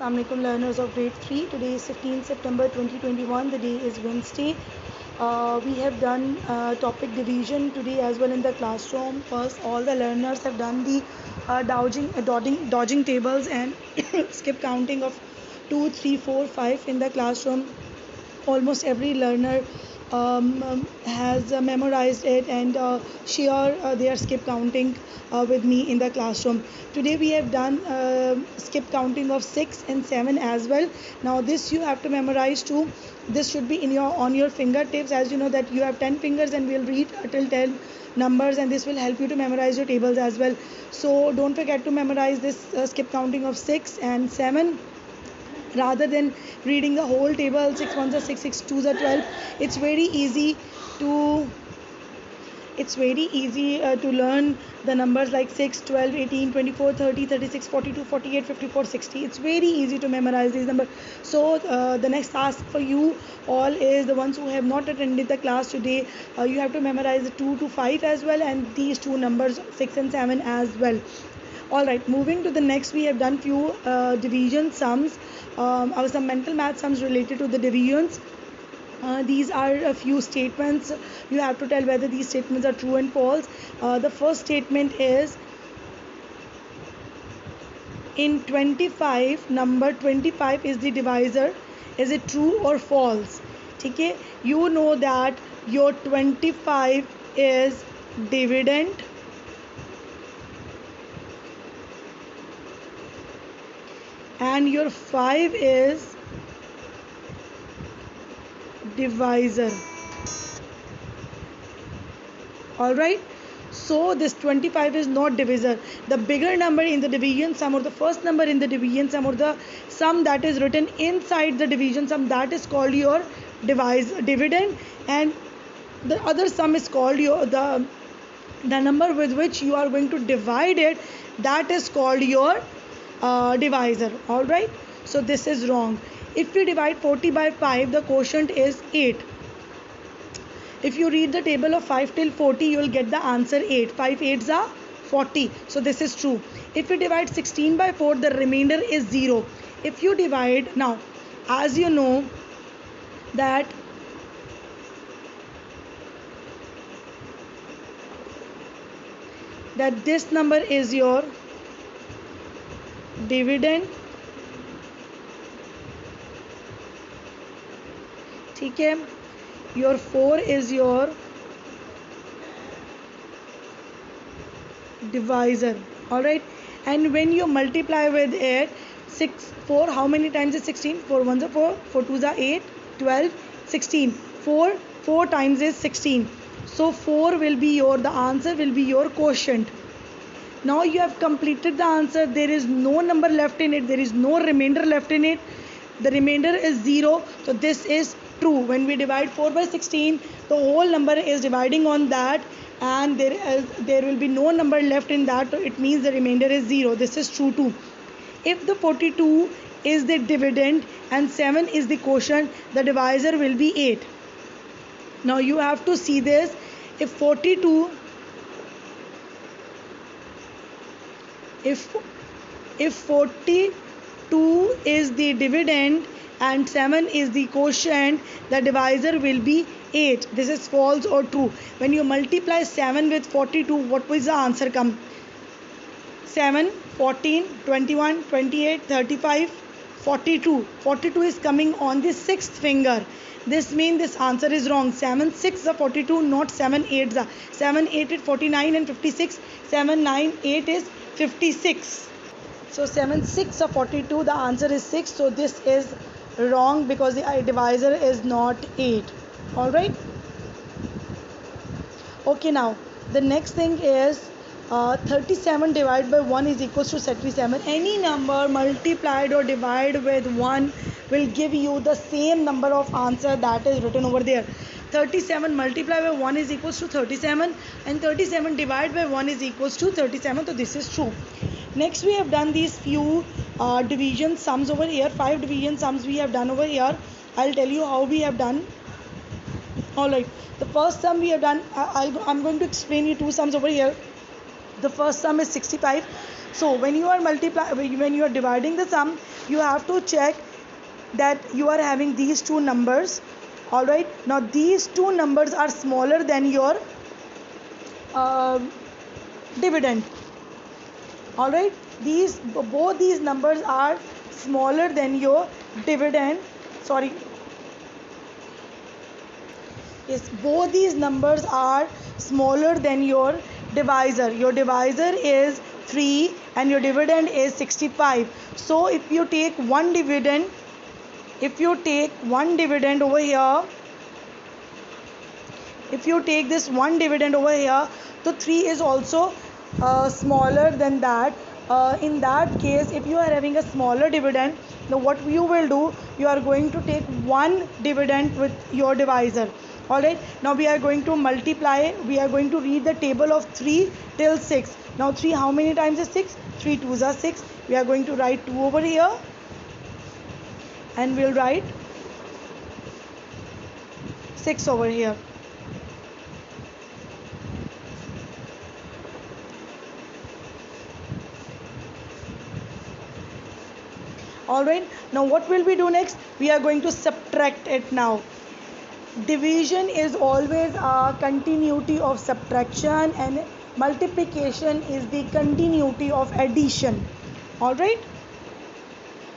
Assalamu alaikum learners of grade 3. Today is 15 September 2021. The day is Wednesday. We have done topic division today as well in the classroom. First, all the learners have done the dodging tables and skip counting of 2, 3, 4, 5 in the classroom. Almost every learner has memorized it and share their skip counting with me in the classroom. Today we have done skip counting of 6 and 7 as well. Now this you have to memorize too. This should be in your on your fingertips, as you know that you have 10 fingers and we'll read till 10 numbers, and this will help you to memorize your tables as well. So don't forget to memorize this skip counting of 6 and 7 rather than reading the whole table. 6 ones are 6, 6 twos are 12. It's very easy to learn the numbers like 6, 12, 18, 24, 30, 36, 42, 48, 54, 60. It's very easy to memorize these numbers. So the next task for you all is the ones who have not attended the class today. You have to memorize the 2 to 5 as well, and these two numbers 6 and 7 as well. Alright, moving to the next, we have done few division sums, some mental math sums related to the divisions. These are a few statements. You have to tell whether these statements are true and false. The first statement is, in 25, number 25 is the divisor. Is it true or false? Okay, you know that your 25 is dividend and your 5 is divisor. Alright, so this 25 is not divisor. The bigger number in the division sum, or the first number in the division sum, or the sum that is written inside the division sum, that is called your dividend, and the other sum is called your the number with which you are going to divide it, that is called your divisor. Alright, so this is wrong. If we divide 40 by 5, the quotient is 8. If you read the table of 5 till 40, you will get the answer 8. 5 8s are 40. So this is true. If you divide 16 by 4, the remainder is 0. If you divide, now as you know that this number is your dividend, ठीक है, your 4 is your divisor. Alright, and when you multiply with it, 4, how many times is 16? 4 ones are 4, 4 twos are 8, 12, 16. 4 times is 16. So 4 will be the answer will be your quotient. Now you have completed the answer. There is no number left in it. There is no remainder left in it. The remainder is 0. So this is true. When we divide 4 by 16, the whole number is dividing on that, and there will be no number left in that. So it means the remainder is 0. This is true too. If the 42 is the dividend and 7 is the quotient, the divisor will be 8. Now you have to see this. If 42 is the dividend and 7 is the quotient, the divisor will be 8. This is false or true. When you multiply 7 with 42, what will the answer come? 7, 14, 21, 28, 35, 42. 42 is coming on the 6th finger. This means this answer is wrong. 7 6 are 42, not 7 8 are. 7 8 is 49 and 56. 7 9 8 is 56. So 7 6 are 42. The answer is 6. So this is wrong because the divisor is not 8. Alright. Okay, now the next thing is 37 divided by 1 is equals to 37. Any number multiplied or divided with 1 will give you the same number of answer that is written over there. 37 multiplied by 1 is equals to 37, and 37 divided by 1 is equals to 37. So this is true. Next, we have done these few division sums over here. 5 division sums we have done over here. I'll tell you how we have done. Alright, the first sum we have done, I'm going to explain you 2 sums over here. The first sum is 65. So when you are when you are dividing the sum, you have to check that you are having these two numbers. All right, now these two numbers are smaller than your uh, dividend. All right, both these numbers are smaller than your dividend. Sorry, yes, both these numbers are smaller than your divisor. Your divisor is 3 and your dividend is 65. So if you take one dividend, over here, if you take this one dividend over here, so 3 is also smaller than that. In that case, if you are having a smaller dividend, now what you will do, you are going to take one dividend with your divisor. Alright, now we are going to multiply, we are going to read the table of 3 till 6. Now 3 how many times is 6? 3 2s are 6. We are going to write 2 over here and we'll write 6 over here. Alright, now what will we do next? We are going to subtract it now. Division is always a continuity of subtraction and multiplication is the continuity of addition. Alright,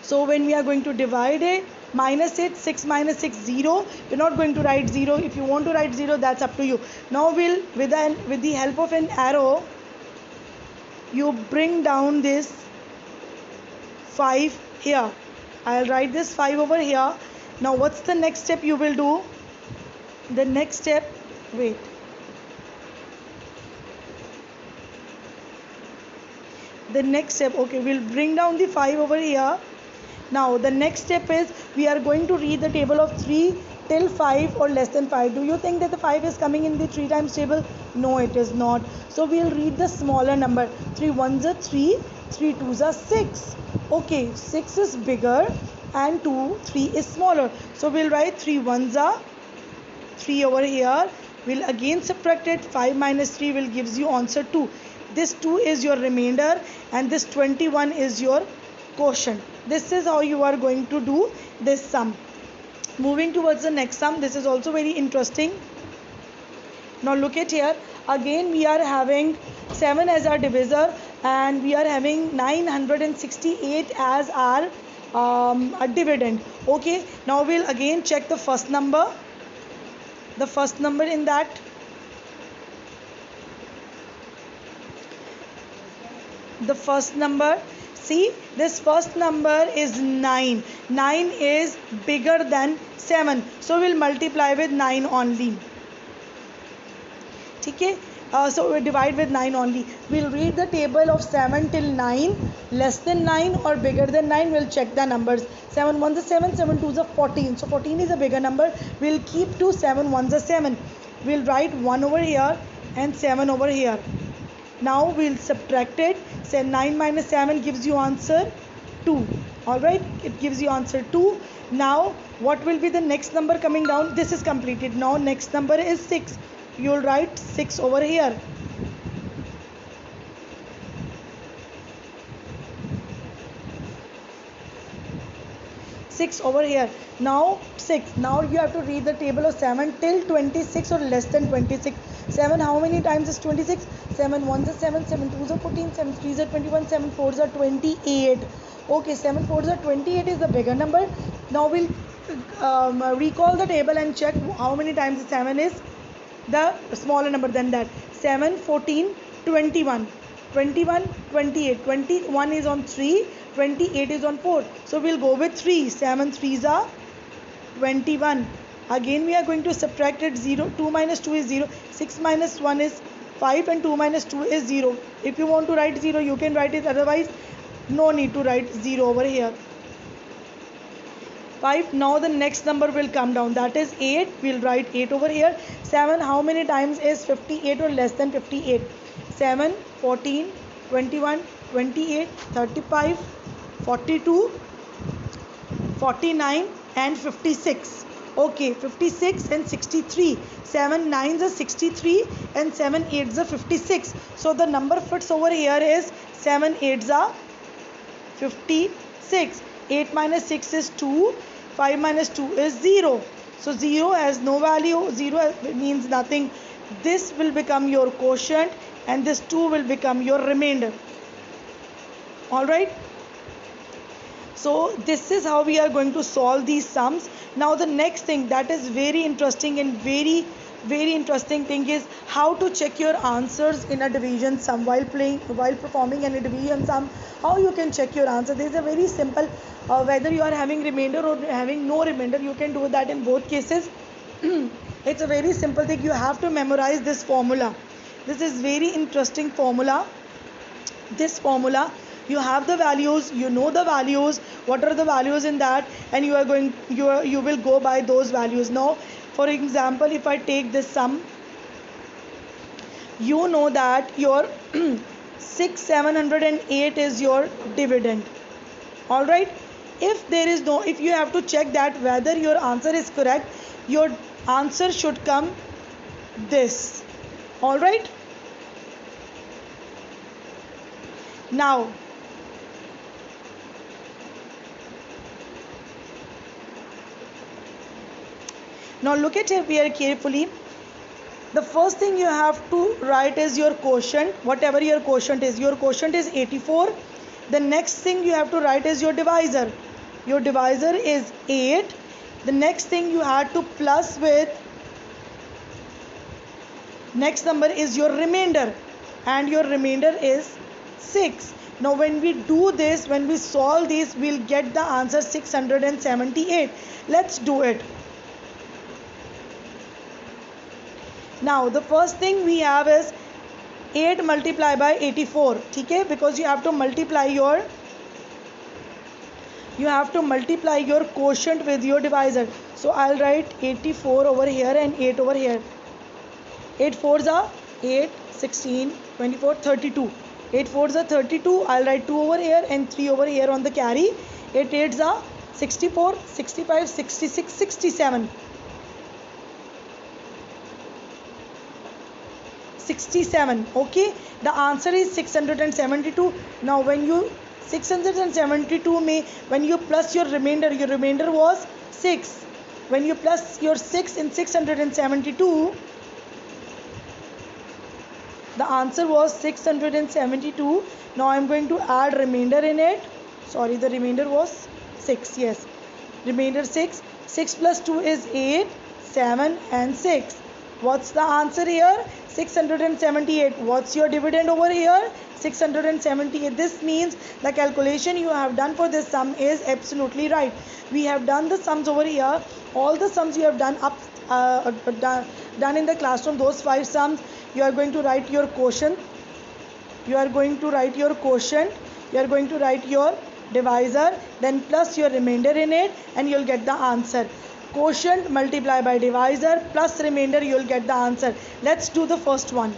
so when we are going to divide it, minus it, 6 minus 6 0. You're not going to write 0. If you want to write 0, that's up to you. Now we'll with the help of an arrow, you bring down this 5 here. I'll write this 5 over here. Now what's the next step you will do? The next step, wait. The next step, okay, we'll bring down the 5 over here. Now the next step is we are going to read the table of 3 till 5 or less than 5. Do you think that the 5 is coming in the 3 times table? No, it is not. So we'll read the smaller number. 3 1s are 3, 3 2s are 6. Okay, 6 is bigger and 3 is smaller. So we'll write 3 1s are 3 over here. We'll again subtract it. 5 minus 3 will gives you answer 2. This 2 is your remainder and this 21 is your quotient. This is how you are going to do this sum. Moving towards the next sum, this is also very interesting. Now look at here. Again we are having 7 as our divisor and we are having 968 as our a dividend. Okay, now we'll again check the first number. The first number in that. The first number, see, this first number is 9. 9 is bigger than 7. So we'll multiply with 9 only. Okay? So we divide with 9 only. We'll read the table of 7 till 9. Less than 9 or bigger than 9, we'll check the numbers. 7 1s are 7, 7 2s are 14. So 14 is a bigger number. We'll keep 2, 7 1s are 7. We'll write 1 over here and 7 over here. Now we'll subtract it. Say 9 minus 7 gives you answer 2. Alright, it gives you answer 2. Now what will be the next number coming down? This is completed. Now next number is 6. You'll write 6 over here. Over here. Now 6. Now you have to read the table of 7 till 26 or less than 26. 7 how many times is 26? 7 1s are 7, 7 2s are 14, 7 3s are 21, 7 4s are 28. Okay, 7 4s are 28 is the bigger number. Now we'll recall the table and check how many times 7 is the smaller number than that. 7 14 21, 21 28, 21 is on 3, 28 is on 4. So we'll go with 3. 7 3s are 21. Again we are going to subtract it. 0 2 minus 2 is 0. 6 minus 1 is 5 and 2 minus 2 is 0. If you want to write 0, you can write it. Otherwise, no need to write 0 over here. 5. Now the next number will come down. That is 8. We'll write 8 over here. 7 how many times is 58 or less than 58? 7 14 21 28 35 42 49 and 56. Okay, 56 and 63. 7 9s are 63 and 7 8s are 56. So the number fits over here is 7 8s are 56. 8 minus 6 is 2. 5 minus 2 is 0. So 0 has no value. 0 means nothing. This will become your quotient and this 2 will become your remainder. Alright. So this is how we are going to solve these sums. Now the next thing that is very interesting and very interesting thing is how to check your answers in a division sum while performing a division sum. How you can check your answer? This is a very simple, whether you are having remainder or having no remainder, you can do that in both cases. It's a very simple thing. You have to memorize this formula. This is very interesting formula. This formula, you have the values, you know the values, what are the values in that, and you will go by those values. Now for example, if I take this sum, you know that your 708 is your dividend. Alright, if you have to check that whether your answer is correct, your answer should come this. Alright, now look at it here carefully. The first thing you have to write is your quotient, whatever your quotient is. Your quotient is 84. The next thing you have to write is your divisor. Your divisor is 8. The next thing you have to plus with next number is your remainder, and your remainder is 6. Now when we do this, when we solve this, we'll get the answer 678. Let's do it. Now the first thing we have is 8 multiplied by 84. Okay, because you have to multiply your quotient with your divisor. So I'll write 84 over here and 8 over here. 8 4s are 8, 16, 24, 32. 8 4s are 32. I'll write 2 over here and 3 over here on the carry. 8 8s are 64, 65, 66, 67. 67. Okay, the answer is 672. Now when you 672 when you plus your remainder was 6. When you plus your 6 in 672, the answer was 672. Now I am going to add remainder in it. Sorry, the remainder was 6. Yes, remainder 6. 6 plus 2 is 8, 7 and 6. What's the answer here? 678. What's your dividend over here? 678. This means the calculation you have done for this sum is absolutely right. We have done the sums over here. All the sums you have done done in the classroom. Those 5 sums, you are going to write your quotient. You are going to write your quotient. You are going to write your divisor, then plus your remainder in it, and you'll get the answer. Quotient multiplied by divisor plus remainder, you'll get the answer. Let's do the first one.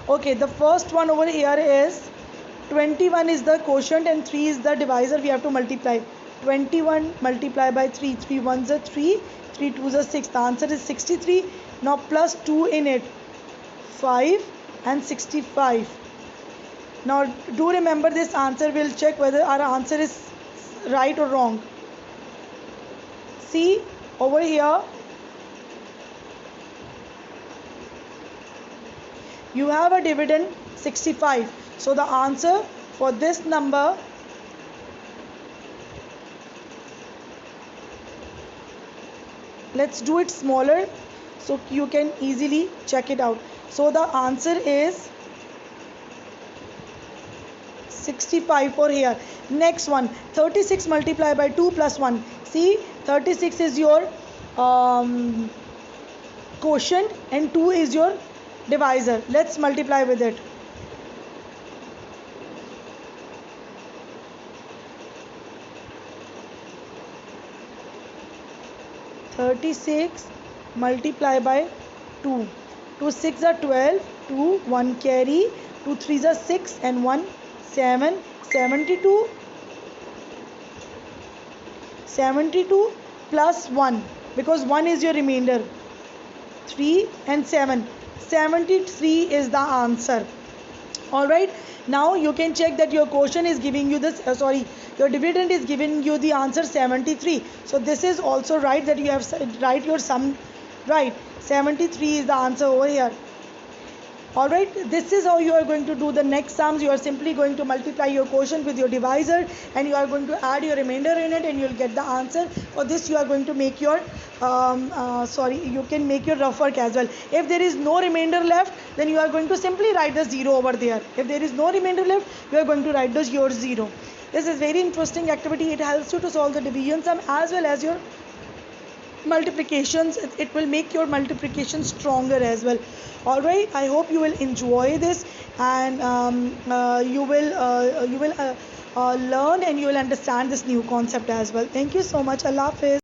Okay, the first one over here is 21 is the quotient and 3 is the divisor. We have to multiply. 21 multiplied by 3. 3 1s are 3. 3 2s are 6. The answer is 63. Now plus 2 in it. 5 and 65. Now do remember this answer. We'll check whether our answer is right or wrong. See over here, you have a dividend 65. So the answer for this number let's do it smaller so you can easily check it out. So the answer is 65 for here. Next one, 36 multiplied by 2 plus 1. See, 36 is your quotient and 2 is your divisor. Let's multiply with it. (36) multiplied by 2. 2 6 are 12. 2 1 carry. 2 3s are 6 and 1 7. 72. 72 plus 1 because 1 is your remainder. 3 and 7. 73 is the answer. All right, now you can check that your question is giving you this your dividend is giving you the answer 73. So this is also right, that you have write your sum right. 73 is the answer over here. Alright, this is how you are going to do the next sums. You are simply going to multiply your quotient with your divisor, and you are going to add your remainder in it, and you will get the answer. For this you are going to make your you can make your rough work as well. If there is no remainder left, then you are going to simply write the 0 over there. If there is no remainder left, you are going to write your 0. This is very interesting activity. It helps you to solve the division sum as well as your multiplications. It will make your multiplication stronger as well. All right, I hope you will enjoy this, and you will learn, and you will understand this new concept as well. Thank you so much. Allah Hafiz.